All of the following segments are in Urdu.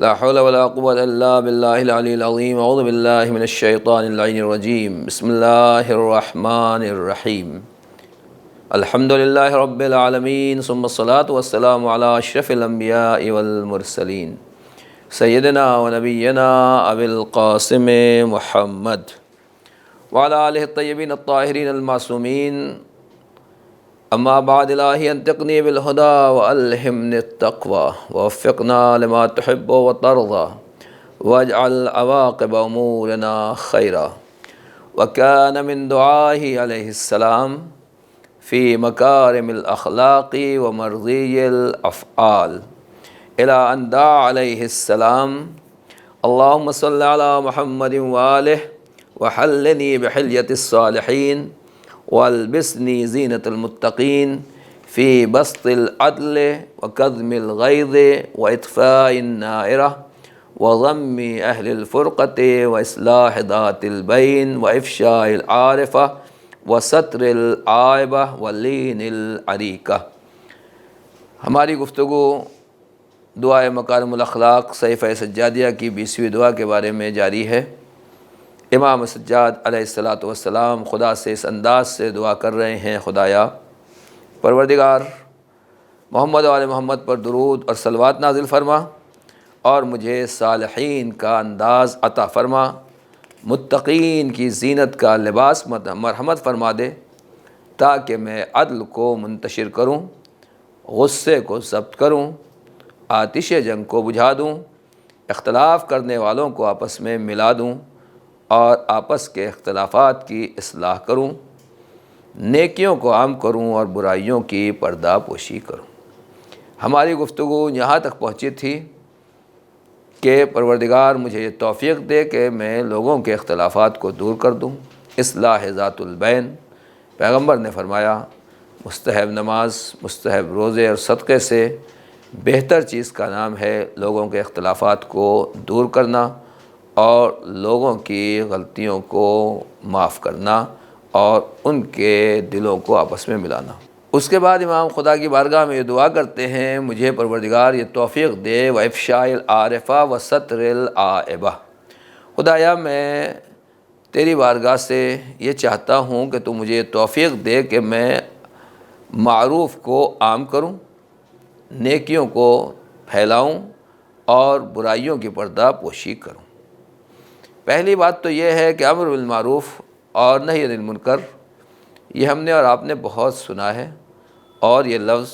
لا حول ولا قوة إلا بالله العلي العظيم أعوذ بالله من الشيطان اللعين الرجيم بسم الله الرحمن الرحيم الحمد لله رب العالمين ثم الصلاة والسلام على أشرف الأنبياء والمرسلين سيدنا ونبينا أبي القاسم محمد وعلى آله الطيبين الطاهرين المعصومين اما بعد الہی انطقنی بالہدى والہمنی التقوى ووفقنا لما تحب وترضى واجعل عواقب امورنا خیرا. وكان من دعائه علیہ السلام في مكارم الاخلاق ومرضی الافعال الى ان دعا علیہ السلام اللهم صل على محمد وآلہ وحلنی بحلیۃ الصالحین والبسنی زینة المتقین فی بسط العدل وکظم الغیظ واطفاء النائرہ وضم اہل الفرقۃ واصلاح ذات البین وافشاء العارفہ وستر العائبہ ولین العریکہ. ہماری گفتگو دعائے مکارم الاخلاق صحیفہ سجادیہ کی 20ویں دعا کے بارے میں جاری ہے. امام سجاد علیہ السلام خدا سے اس انداز سے دعا کر رہے ہیں: خدایا پروردگار محمد و آل محمد پر درود اور صلوات نازل فرما اور مجھے صالحین کا انداز عطا فرما، متقین کی زینت کا لباس مرحمت فرما دے تاکہ میں عدل کو منتشر کروں، غصے کو ضبط کروں، آتش جنگ کو بجھا دوں، اختلاف کرنے والوں کو آپس میں ملا دوں اور آپس کے اختلافات کی اصلاح کروں، نیکیوں کو عام کروں اور برائیوں کی پردہ پوشی کروں. ہماری گفتگو یہاں تک پہنچی تھی کہ پروردگار مجھے یہ توفیق دے کہ میں لوگوں کے اختلافات کو دور کر دوں، اصلاح ذات البین. پیغمبر نے فرمایا مستحب نماز، مستحب روزے اور صدقے سے بہتر چیز کا نام ہے لوگوں کے اختلافات کو دور کرنا اور لوگوں کی غلطیوں کو معاف کرنا اور ان کے دلوں کو آپس میں ملانا. اس کے بعد امام خدا کی بارگاہ میں یہ دعا کرتے ہیں: مجھے پروردگار یہ توفیق دے وافشاء العارفہ وستر العائبہ. خدایا میں تیری بارگاہ سے یہ چاہتا ہوں کہ تو مجھے یہ توفیق دے کہ میں معروف کو عام کروں، نیکیوں کو پھیلاؤں اور برائیوں کی پردہ پوشی کروں. پہلی بات تو یہ ہے کہ امر بالمعروف اور نہی عن المنکر یہ ہم نے اور آپ نے بہت سنا ہے اور یہ لفظ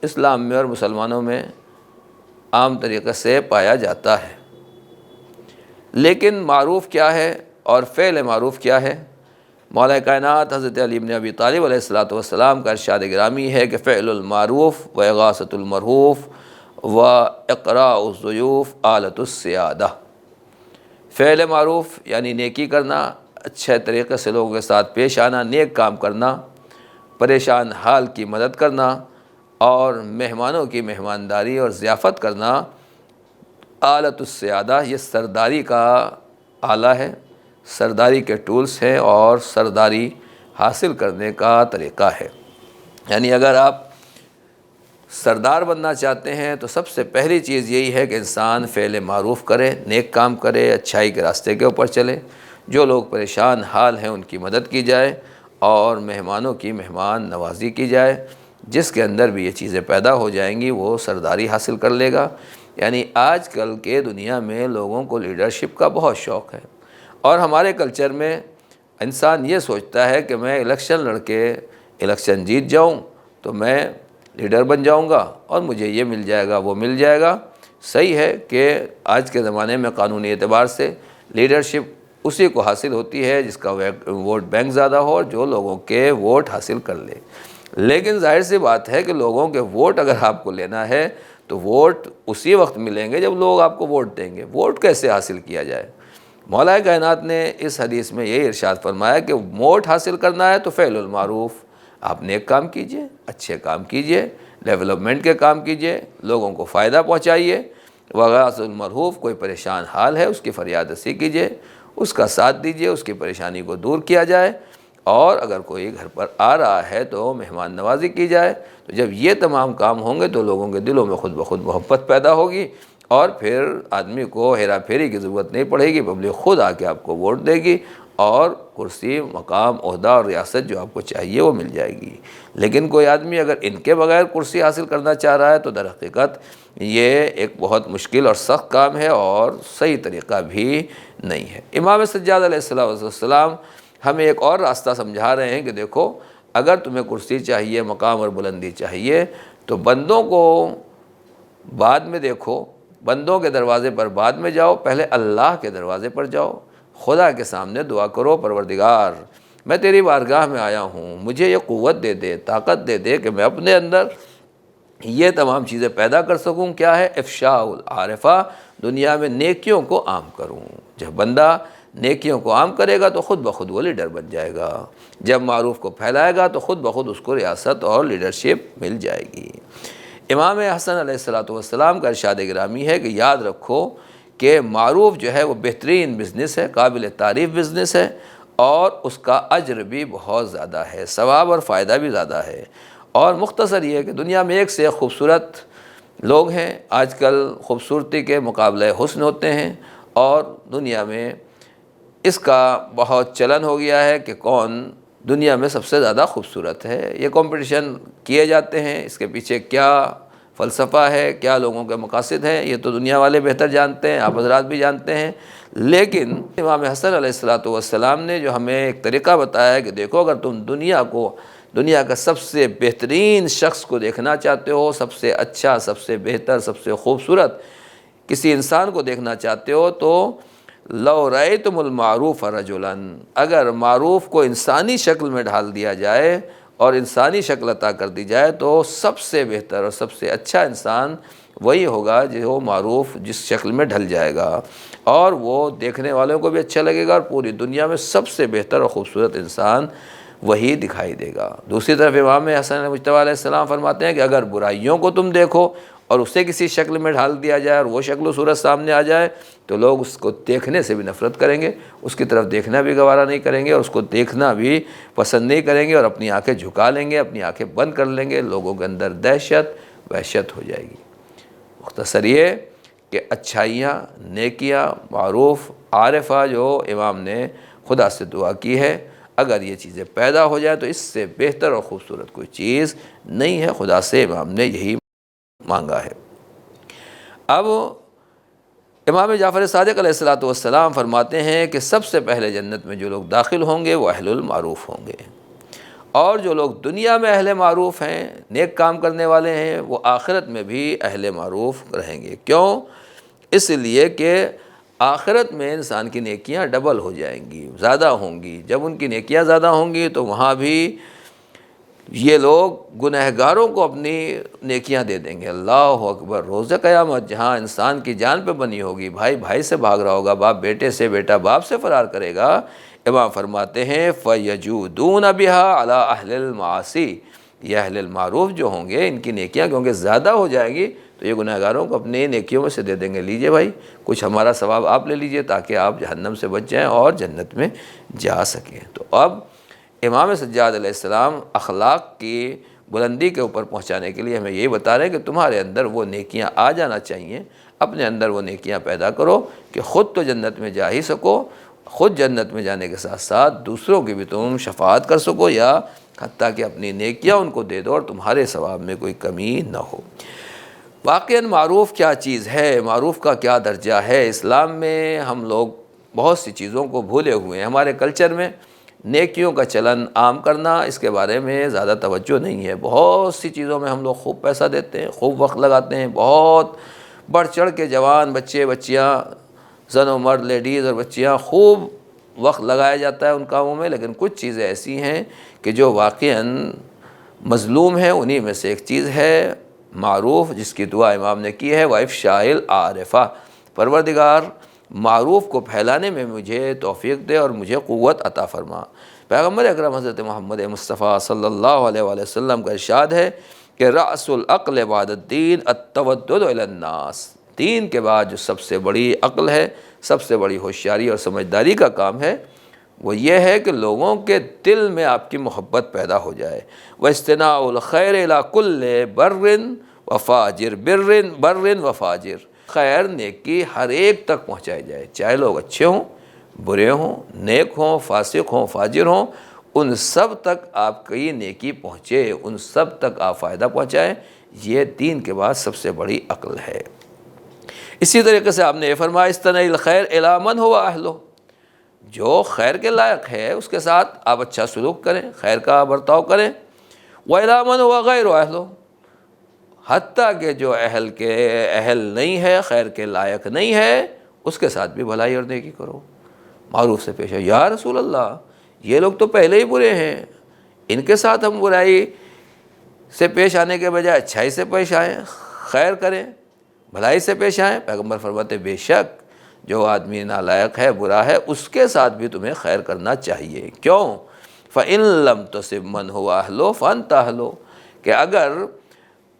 اسلام میں اور مسلمانوں میں عام طریقے سے پایا جاتا ہے. لیکن معروف کیا ہے اور فعل معروف کیا ہے؟ مولا کائنات حضرت علی بن ابی طالب علیہ السلام کا ارشاد گرامی ہے کہ فعل المعروف و اغاثۃ المرہوف و اقراء الضیوف آلۃ السیادہ. فعل معروف یعنی نیکی کرنا، اچھے طریقے سے لوگوں کے ساتھ پیش آنا، نیک کام کرنا، پریشان حال کی مدد کرنا اور مہمانوں کی مہمانداری اور ضیافت کرنا آلۃ السیادہ یہ سرداری کا آلہ ہے، سرداری کے ٹولز ہیں اور سرداری حاصل کرنے کا طریقہ ہے. یعنی اگر آپ سردار بننا چاہتے ہیں تو سب سے پہلی چیز یہی ہے کہ انسان فعل معروف کرے، نیک کام کرے، اچھائی کے راستے کے اوپر چلے، جو لوگ پریشان حال ہیں ان کی مدد کی جائے اور مہمانوں کی مہمان نوازی کی جائے. جس کے اندر بھی یہ چیزیں پیدا ہو جائیں گی وہ سرداری حاصل کر لے گا. یعنی آج کل کے دنیا میں لوگوں کو لیڈرشپ کا بہت شوق ہے اور ہمارے کلچر میں انسان یہ سوچتا ہے کہ میں الیکشن لڑ کے الیکشن جیت جاؤں تو میں لیڈر بن جاؤں گا اور مجھے یہ مل جائے گا وہ مل جائے گا. صحیح ہے کہ آج کے زمانے میں قانونی اعتبار سے لیڈرشپ اسی کو حاصل ہوتی ہے جس کا ووٹ بینک زیادہ ہو اور جو لوگوں کے ووٹ حاصل کر لے. لیکن ظاہر سی بات ہے کہ لوگوں کے ووٹ اگر آپ کو لینا ہے تو ووٹ اسی وقت ملیں گے جب لوگ آپ کو ووٹ دیں گے. ووٹ کیسے حاصل کیا جائے؟ مولا کائنات نے اس حدیث میں یہی ارشاد فرمایا کہ ووٹ حاصل کرنا ہے تو فعل المعروف، آپ نیک کام کیجئے، اچھے کام کیجئے، ڈیولپمنٹ کے کام کیجئے، لوگوں کو فائدہ پہنچائیے. وغاث المرہوف کوئی پریشان حال ہے اس کی فریاد رسی کیجئے، اس کا ساتھ دیجئے، اس کی پریشانی کو دور کیا جائے اور اگر کوئی گھر پر آ رہا ہے تو مہمان نوازی کی جائے. تو جب یہ تمام کام ہوں گے تو لوگوں کے دلوں میں خود بخود محبت پیدا ہوگی اور پھر آدمی کو ہیرا پھیری کی ضرورت نہیں پڑے گی، پبلک خود آ کے آپ کو ووٹ دے گی اور کرسی، مقام، عہدہ اور ریاست جو آپ کو چاہیے وہ مل جائے گی۔ لیکن کوئی آدمی اگر ان کے بغیر کرسی حاصل کرنا چاہ رہا ہے تو در حقیقت یہ ایک بہت مشکل اور سخت کام ہے اور صحیح طریقہ بھی نہیں ہے۔ امام سجاد علیہ السلام ہمیں ایک اور راستہ سمجھا رہے ہیں کہ دیکھو، اگر تمہیں کرسی چاہیے، مقام اور بلندی چاہیے تو بندوں کو بعد میں دیکھو، بندوں کے دروازے پر بعد میں جاؤ، پہلے اللہ کے دروازے پر جاؤ، خدا کے سامنے دعا کرو، پروردگار میں تیری بارگاہ میں آیا ہوں، مجھے یہ قوت دے دے، طاقت دے دے کہ میں اپنے اندر یہ تمام چیزیں پیدا کر سکوں۔ کیا ہے؟ افشاء العارفہ، دنیا میں نیکیوں کو عام کروں۔ جب بندہ نیکیوں کو عام کرے گا تو خود بخود وہ لیڈر بن جائے گا، جب معروف کو پھیلائے گا تو خود بخود اس کو ریاست اور لیڈرشپ مل جائے گی۔ امام حسن علیہ السلام کا ارشاد گرامی ہے کہ یاد رکھو کہ معروف جو ہے وہ بہترین بزنس ہے، قابل تعریف بزنس ہے، اور اس کا اجر بھی بہت زیادہ ہے، ثواب اور فائدہ بھی زیادہ ہے۔ اور مختصر یہ ہے کہ دنیا میں ایک سے ایک خوبصورت لوگ ہیں، آج کل خوبصورتی کے مقابلے حسن ہوتے ہیں، اور دنیا میں اس کا بہت چلن ہو گیا ہے کہ کون دنیا میں سب سے زیادہ خوبصورت ہے۔ یہ کمپٹیشن کیے جاتے ہیں، اس کے پیچھے کیا فلسفہ ہے، کیا لوگوں کے مقاصد ہیں، یہ تو دنیا والے بہتر جانتے ہیں، آپ حضرات بھی جانتے ہیں۔ لیکن امام حسن علیہ السلام نے جو ہمیں ایک طریقہ بتایا ہے کہ دیکھو، اگر تم دنیا کا سب سے بہترین شخص کو دیکھنا چاہتے ہو، سب سے اچھا، سب سے بہتر، سب سے خوبصورت کسی انسان کو دیکھنا چاہتے ہو تو لو رأیتم المعروف رجلا، اگر معروف کو انسانی شکل میں ڈھال دیا جائے اور انسانی شکل عطا کر دی جائے تو سب سے بہتر اور سب سے اچھا انسان وہی ہوگا جو معروف جس شکل میں ڈھل جائے گا، اور وہ دیکھنے والوں کو بھی اچھا لگے گا، اور پوری دنیا میں سب سے بہتر اور خوبصورت انسان وہی دکھائی دے گا۔ دوسری طرف امام حسن مجتبیٰ علیہ السلام فرماتے ہیں کہ اگر برائیوں کو تم دیکھو اور اسے کسی شکل میں ڈھال دیا جائے اور وہ شکل و صورت سامنے آ جائے تو لوگ اس کو دیکھنے سے بھی نفرت کریں گے، اس کی طرف دیکھنا بھی گوارا نہیں کریں گے، اور اس کو دیکھنا بھی پسند نہیں کریں گے، اور اپنی آنکھیں جھکا لیں گے، اپنی آنکھیں بند کر لیں گے، لوگوں کے اندر دہشت، وحشت ہو جائے گی۔ مختصر یہ کہ اچھائیاں، نیکیاں، معروف، عارفہ جو امام نے خدا سے دعا کی ہے، اگر یہ چیزیں پیدا ہو جائے تو اس سے بہتر اور خوبصورت کوئی چیز نہیں ہے، خدا سے امام نے یہی مانگا ہے۔ اب امام جعفر صادق علیہ السلام فرماتے ہیں کہ سب سے پہلے جنت میں جو لوگ داخل ہوں گے وہ اہل المعروف ہوں گے، اور جو لوگ دنیا میں اہل معروف ہیں، نیک کام کرنے والے ہیں، وہ آخرت میں بھی اہل معروف رہیں گے۔ کیوں؟ اس لیے کہ آخرت میں انسان کی نیکیاں ڈبل ہو جائیں گی، زیادہ ہوں گی۔ جب ان کی نیکیاں زیادہ ہوں گی تو وہاں بھی یہ لوگ گنہگاروں کو اپنی نیکیاں دے دیں گے۔ اللہ اکبر! روز قیامت جہاں انسان کی جان پہ بنی ہوگی، بھائی بھائی سے بھاگ رہا ہوگا، باپ بیٹے سے، بیٹا باپ سے فرار کرے گا، امام فرماتے ہیں فَيَجُودُونَ بِهَا عَلَىٰ أَهْلِ الْمَعَاصِي، یہ اہل المعروف جو ہوں گے ان کی نیکیاں کیونکہ زیادہ ہو جائیں گی تو یہ گنہگاروں کو اپنی نیکیوں میں سے دے دیں گے، لیجئے بھائی کچھ ہمارا ثواب آپ لے لیجئے تاکہ آپ جہنم سے بچ جائیں اور جنت میں جا سکیں۔ تو اب امام سجاد علیہ السلام اخلاق کی بلندی کے اوپر پہنچانے کے لیے ہمیں یہی بتا رہے ہیں کہ تمہارے اندر وہ نیکیاں آ جانا چاہیے، اپنے اندر وہ نیکیاں پیدا کرو کہ خود تو جنت میں جا ہی سکو، خود جنت میں جانے کے ساتھ ساتھ دوسروں کی بھی تم شفاعت کر سکو، یا حتیٰ کہ اپنی نیکیاں ان کو دے دو اور تمہارے ثواب میں کوئی کمی نہ ہو۔ واقعاً معروف کیا چیز ہے، معروف کا کیا درجہ ہے؟ اسلام میں ہم لوگ بہت سی چیزوں کو بھولے ہوئے ہیں۔ ہمارے کلچر میں نیکیوں کا چلن عام کرنا، اس کے بارے میں زیادہ توجہ نہیں ہے۔ بہت سی چیزوں میں ہم لوگ خوب پیسہ دیتے ہیں، خوب وقت لگاتے ہیں، بہت بڑھ چڑھ کے جوان بچے بچیاں، زن و مرد، لیڈیز اور بچیاں، خوب وقت لگایا جاتا ہے ان کاموں میں، لیکن کچھ چیزیں ایسی ہیں کہ جو واقعاً مظلوم ہیں۔ انہی میں سے ایک چیز ہے معروف، جس کی دعا امام نے کی ہے وَإِفْشَاءِ الْعَارِفَةِ، پروردگار معروف کو پھیلانے میں مجھے توفیق دے اور مجھے قوت عطا فرما۔ پیغمبر اکرم حضرت محمد مصطفیٰ صلی اللہ علیہ وآلہ وسلم کا ارشاد ہے کہ رأس العقل بعد الدین التودد الی الناس، دین کے بعد جو سب سے بڑی عقل ہے، سب سے بڑی ہوشیاری اور سمجھداری کا کام ہے، وہ یہ ہے کہ لوگوں کے دل میں آپ کی محبت پیدا ہو جائے۔ وَاجْتِنَاءُ الْخَيْرِ إِلَىٰ كُلِّ بَرٍّ وَفَاجِرٍ، بَرٍّ وَفَاجِرٍ، خیر نیکی ہر ایک تک پہنچائی جائے، چاہے لوگ اچھے ہوں، برے ہوں، نیک ہوں، فاسق ہوں، فاجر ہوں، ان سب تک آپ کی نیکی پہنچے، ان سب تک آپ فائدہ پہنچائیں۔ یہ دین کے بعد سب سے بڑی عقل ہے۔ اسی طریقے سے آپ نے یہ فرمایا استنی الخیر الی من هو اہلہ، جو خیر کے لائق ہے اس کے ساتھ آپ اچھا سلوک کریں، خیر کا برتاؤ کریں۔ وَإِلَىٰ مَنْ هُوَ غَيْرُ أَهْلُهُ، حتیٰ کہ جو اہل نہیں ہے، خیر کے لائق نہیں ہے، اس کے ساتھ بھی بھلائی اور نیکی کرو، معروف سے پیش آؤ۔ یا رسول اللہ، یہ لوگ تو پہلے ہی برے ہیں، ان کے ساتھ ہم برائی سے پیش آنے کے بجائے اچھائی سے پیش آئیں، خیر کریں، بھلائی سے پیش آئیں۔ پیغمبر فرماتے بے شک جو آدمی نالائق ہے، برا ہے، اس کے ساتھ بھی تمہیں خیر کرنا چاہیے۔ کیوں؟ فَإِن لَمْ تُصِبْ مَنْ هُوَ أَهْلُهُ فَأَنْتَ أَهْلُهُ، کہ اگر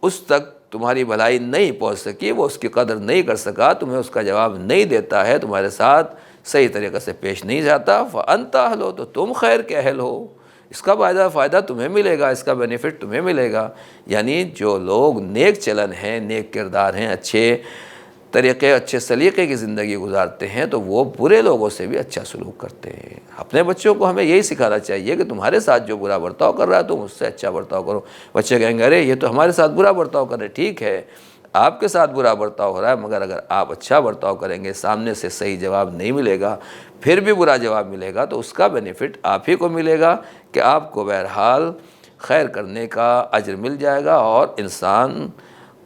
اس تک تمہاری بھلائی نہیں پہنچ سکی، وہ اس کی قدر نہیں کر سکا، تمہیں اس کا جواب نہیں دیتا ہے، تمہارے ساتھ صحیح طریقے سے پیش نہیں جاتا، فَأَنْتَ أَهْلُهُ، تو تم خیر کے اہل ہو، اس کا فائدہ تمہیں ملے گا، اس کا بینیفٹ تمہیں ملے گا۔ یعنی جو لوگ نیک چلن ہیں، نیک کردار ہیں، اچھے طریقے، اچھے سلیقے کی زندگی گزارتے ہیں، تو وہ برے لوگوں سے بھی اچھا سلوک کرتے ہیں۔ اپنے بچوں کو ہمیں یہی سکھانا چاہیے کہ تمہارے ساتھ جو برا برتاؤ کر رہا ہے تم اس سے اچھا برتاؤ کرو۔ بچے کہیں گے ارے یہ تو ہمارے ساتھ برا برتاؤ کر رہے، ٹھیک ہے آپ کے ساتھ برا برتاؤ ہو رہا ہے، مگر اگر آپ اچھا برتاؤ کریں گے، سامنے سے صحیح جواب نہیں ملے گا، پھر بھی برا جواب ملے گا، تو اس کا بینیفٹ آپ ہی کو ملے گا کہ آپ کو بہرحال خیر کرنے کا اجر مل جائے گا، اور انسان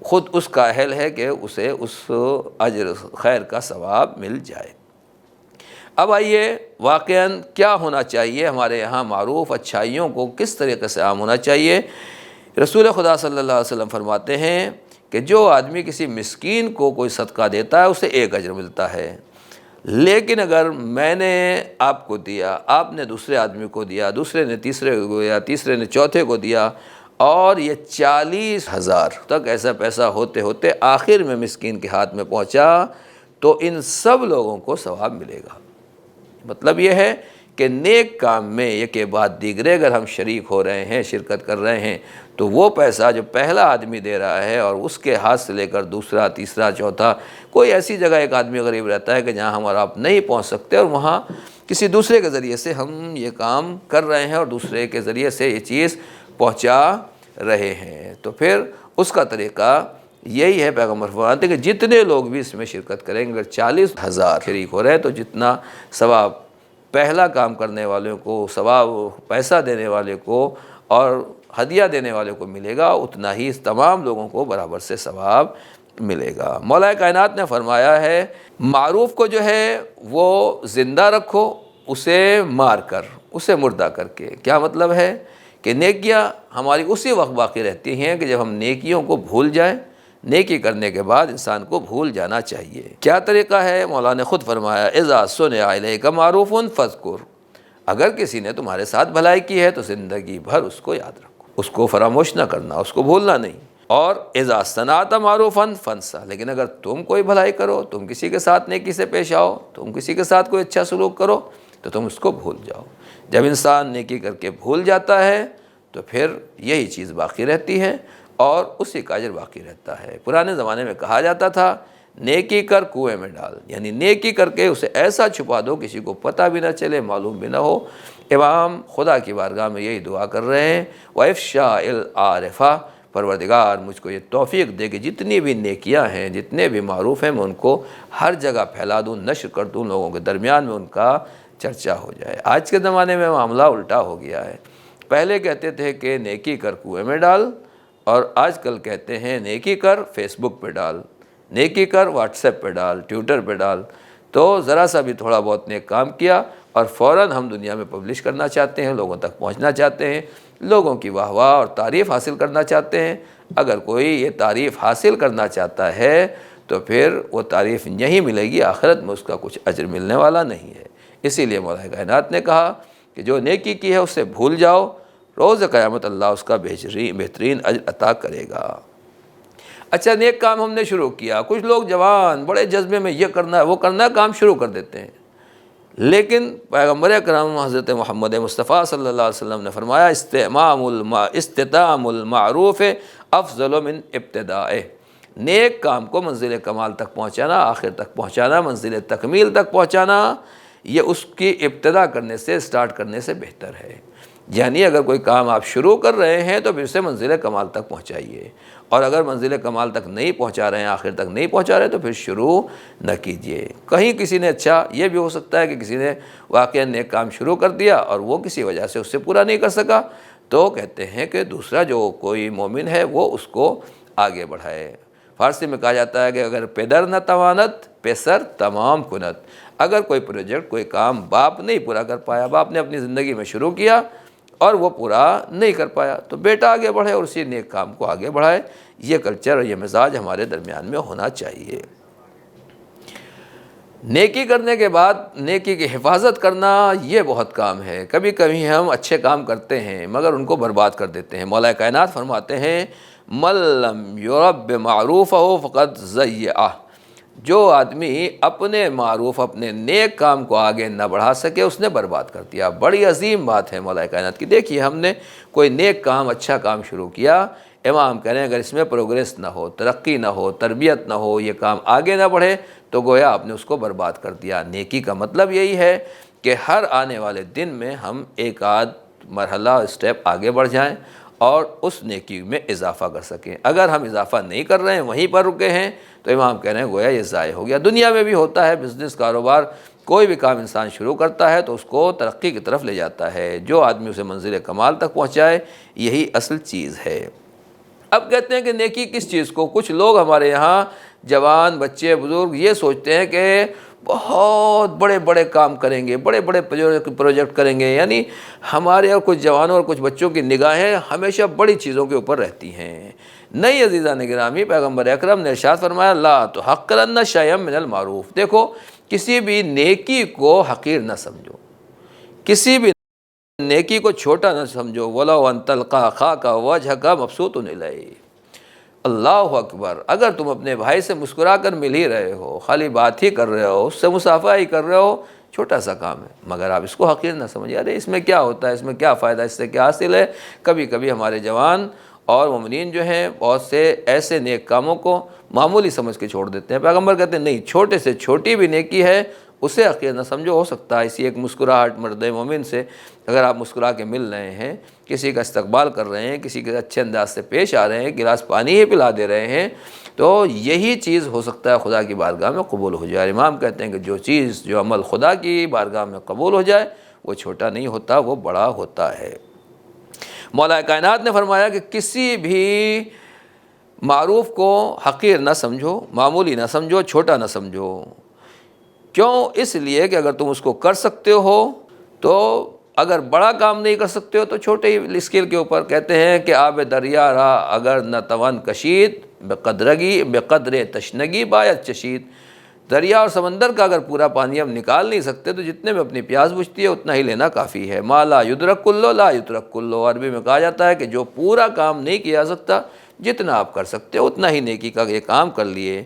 خود اس کا اہل ہے کہ اسے اس اجر خیر کا ثواب مل جائے۔ اب آئیے واقعاً کیا ہونا چاہیے ہمارے یہاں معروف اچھائیوں کو کس طریقے سے عام ہونا چاہیے۔ رسول خدا صلی اللہ علیہ وسلم فرماتے ہیں کہ جو آدمی کسی مسکین کو کوئی صدقہ دیتا ہے اسے ایک اجر ملتا ہے، لیکن اگر میں نے آپ کو دیا، آپ نے دوسرے آدمی کو دیا، دوسرے نے تیسرے کو دیا، تیسرے نے چوتھے کو دیا، اور یہ 40,000 تک ایسا پیسہ ہوتے ہوتے آخر میں مسکین کے ہاتھ میں پہنچا، تو ان سب لوگوں کو ثواب ملے گا۔ مطلب یہ ہے کہ نیک کام میں ایک کے بعد دیگرے اگر ہم شریک ہو رہے ہیں، شرکت کر رہے ہیں، تو وہ پیسہ جو پہلا آدمی دے رہا ہے اور اس کے ہاتھ سے لے کر دوسرا، تیسرا، چوتھا، کوئی ایسی جگہ ایک آدمی غریب رہتا ہے کہ جہاں ہم اور آپ نہیں پہنچ سکتے، اور وہاں کسی دوسرے کے ذریعے سے ہم یہ کام کر رہے ہیں اور دوسرے کے ذریعے سے یہ چیز پہنچا رہے ہیں، تو پھر اس کا طریقہ یہی ہے۔ پیغمبر فرماتے ہیں کہ جتنے لوگ بھی اس میں شرکت کریں گے، اگر 40,000 شریک ہو رہے ہیں، تو جتنا ثواب پہلا کام کرنے والوں کو، ثواب پیسہ دینے والے کو اور ہدیہ دینے والے کو ملے گا، اتنا ہی تمام لوگوں کو برابر سے ثواب ملے گا۔ مولا کائنات نے فرمایا ہے معروف کو جو ہے وہ زندہ رکھو، اسے مار کر، اسے مردہ کر کے۔ کیا مطلب ہے کہ نیکیاں ہماری اسی وقت باقی رہتی ہیں کہ جب ہم نیکیوں کو بھول جائیں۔ نیکی کرنے کے بعد انسان کو بھول جانا چاہیے۔ کیا طریقہ ہے؟ مولا نے خود فرمایا اذا صنع الیک معروف فاذکر، اگر کسی نے تمہارے ساتھ بھلائی کی ہے تو زندگی بھر اس کو یاد رکھو، اس کو فراموش نہ کرنا، اس کو بھولنا نہیں۔ اور اذا صنعت معروفا فانسہ، لیکن اگر تم کوئی بھلائی کرو، تم کسی کے ساتھ نیکی سے پیش آؤ، تم کسی کے ساتھ کوئی اچھا سلوک کرو، تو تم اس کو بھول جاؤ۔ جب انسان نیکی کر کے بھول جاتا ہے تو پھر یہی چیز باقی رہتی ہے اور اسی کا اجر باقی رہتا ہے۔ پرانے زمانے میں کہا جاتا تھا نیکی کر کنویں میں ڈال، یعنی نیکی کر کے اسے ایسا چھپا دو کسی کو پتہ بھی نہ چلے، معلوم بھی نہ ہو۔ امام خدا کی بارگاہ میں یہی دعا کر رہے ہیں وَإِفْشَاءِ الْعَارِفَةِ، پروردگار مجھ کو یہ توفیق دے کہ جتنی بھی نیکیاں ہیں، جتنے بھی معروف ہیں، میں ان کو ہر جگہ پھیلا دوں، نشر کر دوں، لوگوں کے درمیان میں ان کا چرچا ہو جائے۔ آج کے زمانے میں معاملہ الٹا ہو گیا ہے۔ پہلے کہتے تھے کہ نیکی کر کنویں میں ڈال، اور آج کل کہتے ہیں نیکی کر فیس بک پہ ڈال، نیکی کر واٹس ایپ پہ ڈال، ٹویٹر پہ ڈال۔ تو ذرا سا بھی تھوڑا بہت نیک کام کیا اور فوراً ہم دنیا میں پبلش کرنا چاہتے ہیں، لوگوں تک پہنچنا چاہتے ہیں، لوگوں کی واہ واہ اور تعریف حاصل کرنا چاہتے ہیں۔ اگر کوئی یہ تعریف حاصل کرنا چاہتا ہے تو پھر وہ تعریف یہیں ملے گی، آخرت میں اس کا کچھ اجر ملنے والا نہیں ہے۔ اسی لیے مولا کائنات نے کہا کہ جو نیکی کی ہے اسے بھول جاؤ، روز قیامت اللہ اس کا بہترین اجر عطا کرے گا۔ اچھا، نیک کام ہم نے شروع کیا، کچھ لوگ جوان بڑے جذبے میں یہ کرنا ہے وہ کرنا ہے کام شروع کر دیتے ہیں، لیکن پیغمبر اکرم حضرت محمد مصطفیٰ صلی اللہ علیہ وسلم نے فرمایا استتام المعروف افضل من ابتدائه، نیک کام کو منزل کمال تک پہنچانا، آخر تک پہنچانا، منزل تکمیل تک پہنچانا، یہ اس کی ابتدا کرنے سے، سٹارٹ کرنے سے بہتر ہے۔ یعنی اگر کوئی کام آپ شروع کر رہے ہیں تو پھر اسے منزل کمال تک پہنچائیے، اور اگر منزل کمال تک نہیں پہنچا رہے ہیں، آخر تک نہیں پہنچا رہے تو پھر شروع نہ کیجیے۔ کہیں کسی نے، اچھا یہ بھی ہو سکتا ہے کہ کسی نے واقعاً نیک کام شروع کر دیا اور وہ کسی وجہ سے اس سے پورا نہیں کر سکا، تو کہتے ہیں کہ دوسرا جو کوئی مومن ہے وہ اس کو آگے بڑھائے۔ فارسی میں کہا جاتا ہے کہ اگر پدر نہ توانت پیسر تمام کنت، اگر کوئی پروجیکٹ، کوئی کام باپ نہیں پورا کر پایا، باپ نے اپنی زندگی میں شروع کیا اور وہ پورا نہیں کر پایا، تو بیٹا آگے بڑھے اور اسی نیک کام کو آگے بڑھائے۔ یہ کلچر اور یہ مزاج ہمارے درمیان میں ہونا چاہیے۔ نیکی کرنے کے بعد نیکی کی حفاظت کرنا یہ بہت کام ہے۔ کبھی کبھی ہم اچھے کام کرتے ہیں مگر ان کو برباد کر دیتے ہیں۔ مولا کائنات فرماتے ہیں من لم یرب بمعروفہ فقد ضیعہ، جو آدمی اپنے معروف، اپنے نیک کام کو آگے نہ بڑھا سکے اس نے برباد کر دیا۔ بڑی عظیم بات ہے مولا کائنات کی۔ دیکھیے ہم نے کوئی نیک کام، اچھا کام شروع کیا، امام کہہ رہے ہیں اگر اس میں پروگریس نہ ہو، ترقی نہ ہو، تربیت نہ ہو، یہ کام آگے نہ بڑھے تو گویا آپ نے اس کو برباد کر دیا۔ نیکی کا مطلب یہی ہے کہ ہر آنے والے دن میں ہم ایک آدھ مرحلہ، اسٹیپ آگے بڑھ جائیں اور اس نیکی میں اضافہ کر سکیں۔ اگر ہم اضافہ نہیں کر رہے ہیں، وہیں پر رکے ہیں، تو امام کہہ رہے ہیں گویا یہ ضائع ہو گیا۔ دنیا میں بھی ہوتا ہے، بزنس، کاروبار، کوئی بھی کام انسان شروع کرتا ہے تو اس کو ترقی کی طرف لے جاتا ہے۔ جو آدمی اسے منزل کمال تک پہنچائے یہی اصل چیز ہے۔ اب کہتے ہیں کہ نیکی کس چیز کو؟ کچھ لوگ ہمارے یہاں جوان، بچے، بزرگ یہ سوچتے ہیں کہ بہت بڑے بڑے کام کریں گے، بڑے بڑے پروجیکٹ کریں گے، یعنی ہمارے اور کچھ جوانوں اور کچھ بچوں کی نگاہیں ہمیشہ بڑی چیزوں کے اوپر رہتی ہیں۔ نہیں عزیزان گرامی، پیغمبر اکرم نے ارشاد فرمایا لا تحقرن شیئا من المعروف، دیکھو کسی بھی نیکی کو حقیر نہ سمجھو، کسی بھی نیکی کو چھوٹا نہ سمجھو، وَلَوْ أَن تَلْقَىٰ أَخَاكَ وَوَجْهُكَ مَبْسُوطٌ إِلَيْهِ، اللہ اکبر، اگر تم اپنے بھائی سے مسکرا کر مل ہی رہے ہو، خالی بات ہی کر رہے ہو، اس سے مصافحہ ہی کر رہے ہو، چھوٹا سا کام ہے مگر آپ اس کو حقیر نہ سمجھیں، ارے اس میں کیا ہوتا ہے، اس میں کیا فائدہ، اس سے کیا حاصل ہے۔ کبھی کبھی ہمارے جوان اور مومنین جو ہیں بہت سے ایسے نیک کاموں کو معمولی سمجھ کے چھوڑ دیتے ہیں۔ پیغمبر کہتے ہیں نہیں، چھوٹے سے چھوٹی بھی نیکی ہے اسے حقیر نہ سمجھو۔ ہو سکتا ہے اسی ایک مسکراہٹ مرد مومن سے اگر آپ مسکرا کے مل رہے ہیں، کسی کا استقبال کر رہے ہیں، کسی کے اچھے انداز سے پیش آ رہے ہیں، گلاس پانی ہی پلا دے رہے ہیں، تو یہی چیز ہو سکتا ہے خدا کی بارگاہ میں قبول ہو جائے۔ امام کہتے ہیں کہ جو عمل خدا کی بارگاہ میں قبول ہو جائے وہ چھوٹا نہیں ہوتا، وہ بڑا ہوتا ہے۔ مولا کائنات نے فرمایا کہ کسی بھی معروف کو حقیر نہ سمجھو، معمولی نہ سمجھو، چھوٹا نہ سمجھو۔ کیوں؟ اس لیے کہ اگر تم اس کو کر سکتے ہو تو اگر بڑا کام نہیں کر سکتے ہو تو چھوٹے ہی اسکیل کے اوپر کہتے ہیں کہ آب دریا را اگر نہ توان کشید بقدر تشنگی باید چشید، دریا اور سمندر کا اگر پورا پانی ہم نکال نہیں سکتے تو جتنے میں اپنی پیاس بجھتی ہے اتنا ہی لینا کافی ہے۔ ما لا یدرک کلو لا یترک کلو، عربی میں کہا جاتا ہے کہ جو پورا کام نہیں کیا جا سکتا، جتنا آپ کر سکتے ہو اتنا ہی نیکی کا یہ کام کر لیے۔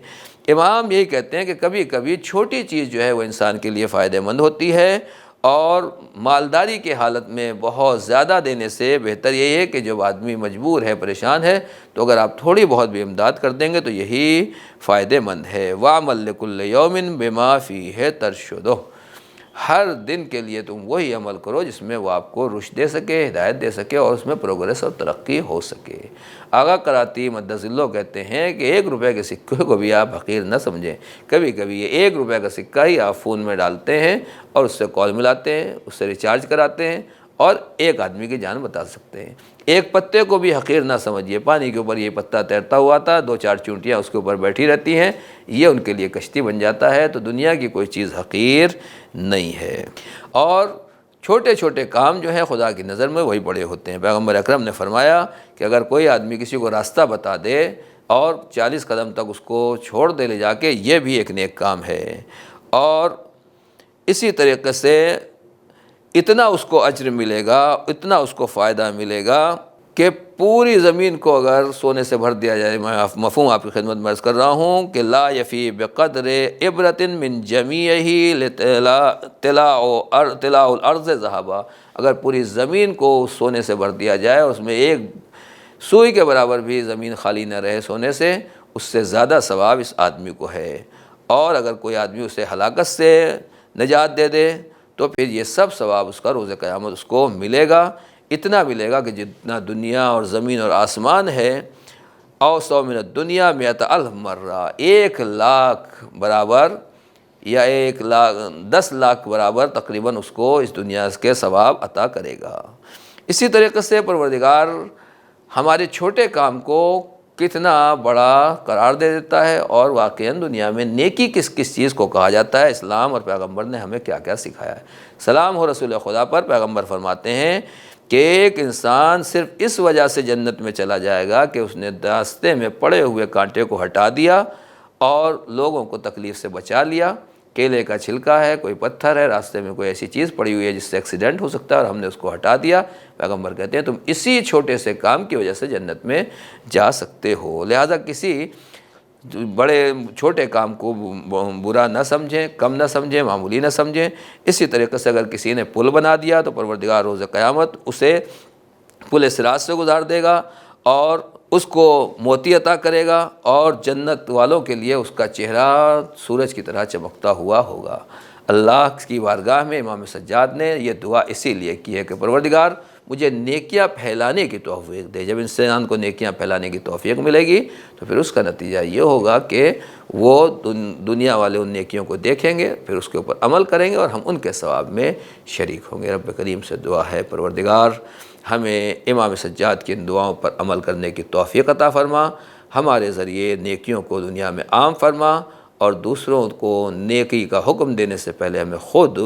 امام یہی کہتے ہیں کہ کبھی کبھی چھوٹی چیز جو ہے وہ انسان کے لیے فائدہ مند ہوتی ہے، اور مالداری کے حالت میں بہت زیادہ دینے سے بہتر یہی ہے کہ جب آدمی مجبور ہے، پریشان ہے، تو اگر آپ تھوڑی بہت بھی امداد کر دیں گے تو یہی فائدہ مند ہے۔ وَعْمَلْ لِكُلِّ يَوْمٍ بِمَا فِيهِ تَرْشُدُهُ، ہر دن کے لیے تم وہی عمل کرو جس میں وہ آپ کو رشد دے سکے، ہدایت دے سکے اور اس میں پروگریس اور ترقی ہو سکے۔ آغا کراتی مدذلو کہتے ہیں کہ 1 روپے کے سکے کو بھی آپ حقیر نہ سمجھیں۔ کبھی کبھی یہ 1 روپے کا سکہ ہی آپ فون میں ڈالتے ہیں اور اس سے کال ملاتے ہیں، اس سے ریچارج کراتے ہیں اور ایک آدمی کی جان بتا سکتے ہیں۔ ایک پتے کو بھی حقیر نہ سمجھیے، پانی کے اوپر یہ پتا تیرتا ہوا تھا، 2-4 چونٹیاں اس کے اوپر بیٹھی رہتی ہیں، یہ ان کے لیے کشتی بن جاتا ہے۔ تو دنیا کی کوئی چیز حقیر نہیں ہے، اور چھوٹے چھوٹے کام جو ہیں خدا کی نظر میں وہی بڑے ہوتے ہیں۔ پیغمبر اکرم نے فرمایا کہ اگر کوئی آدمی کسی کو راستہ بتا دے اور 40 قدم تک اس کو چھوڑ دے لے جا کے، یہ بھی ایک نیک کام ہے، اور اسی طریقے سے اتنا اس کو اجر ملے گا، اتنا اس کو فائدہ ملے گا کہ پوری زمین کو اگر سونے سے بھر دیا جائے۔ میں مفہوم آپ کی خدمت میں عرض کر رہا ہوں کہ لا یفی بقدر عبرۃ من جمیعہ طلاع الارض ذہبا، اگر پوری زمین کو سونے سے بھر دیا جائے اور اس میں ایک سوئی کے برابر بھی زمین خالی نہ رہے سونے سے، اس سے زیادہ ثواب اس آدمی کو ہے، اور اگر کوئی آدمی اسے ہلاکت سے نجات دے دے تو پھر یہ سب ثواب اس کا روز قیامت اس کو ملے گا، اتنا ملے گا کہ جتنا دنیا اور زمین اور آسمان ہے، اوسع من الدنیا مئۃ الف مرہ، 1,00,000 برابر یا 10 لاکھ برابر تقریباً اس کو اس دنیا کے ثواب عطا کرے گا۔ اسی طریقے سے پروردگار ہمارے چھوٹے کام کو کتنا بڑا قرار دے دیتا ہے، اور واقعاً دنیا میں نیکی کس کس چیز کو کہا جاتا ہے، اسلام اور پیغمبر نے ہمیں کیا کیا سکھایا ہے۔ سلام ہو رسول خدا پر، پیغمبر فرماتے ہیں کہ ایک انسان صرف اس وجہ سے جنت میں چلا جائے گا کہ اس نے راستے میں پڑے ہوئے کانٹے کو ہٹا دیا اور لوگوں کو تکلیف سے بچا لیا۔ کیلے کا چھلکا ہے، کوئی پتھر ہے، راستے میں کوئی ایسی چیز پڑی ہوئی ہے جس سے ایکسیڈنٹ ہو سکتا ہے اور ہم نے اس کو ہٹا دیا، پیغمبر کہتے ہیں تم اسی چھوٹے سے کام کی وجہ سے جنت میں جا سکتے ہو۔ لہٰذا کسی بڑے چھوٹے کام کو برا نہ سمجھیں، کم نہ سمجھیں، معمولی نہ سمجھیں۔ اسی طریقے سے اگر کسی نے پل بنا دیا تو پروردگار روز قیامت اسے پل صراط سے گزار دے گا اور اس کو موتی عطا کرے گا، اور جنت والوں کے لیے اس کا چہرہ سورج کی طرح چمکتا ہوا ہوگا۔ اللہ کی بارگاہ میں امام سجاد نے یہ دعا اسی لیے کی ہے کہ پروردگار مجھے نیکیاں پھیلانے کی توفیق دے۔ جب انسان کو نیکیاں پھیلانے کی توفیق ملے گی تو پھر اس کا نتیجہ یہ ہوگا کہ وہ دنیا والے ان نیکیوں کو دیکھیں گے، پھر اس کے اوپر عمل کریں گے اور ہم ان کے ثواب میں شریک ہوں گے۔ رب کریم سے دعا ہے پروردگار ہمیں امام سجاد کی ان دعاؤں پر عمل کرنے کی توفیق عطا فرما، ہمارے ذریعے نیکیوں کو دنیا میں عام فرما، اور دوسروں کو نیکی کا حکم دینے سے پہلے ہمیں خود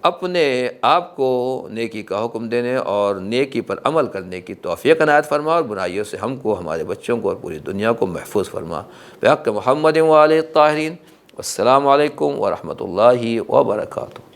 اپنے آپ کو نیکی کا حکم دینے اور نیکی پر عمل کرنے کی توفیق عنایت فرما، اور برائیوں سے ہم کو، ہمارے بچوں کو اور پوری دنیا کو محفوظ فرما۔ بحق محمد و آلہ الطاہرین۔ السلام علیکم ورحمۃ اللہ وبرکاتہ۔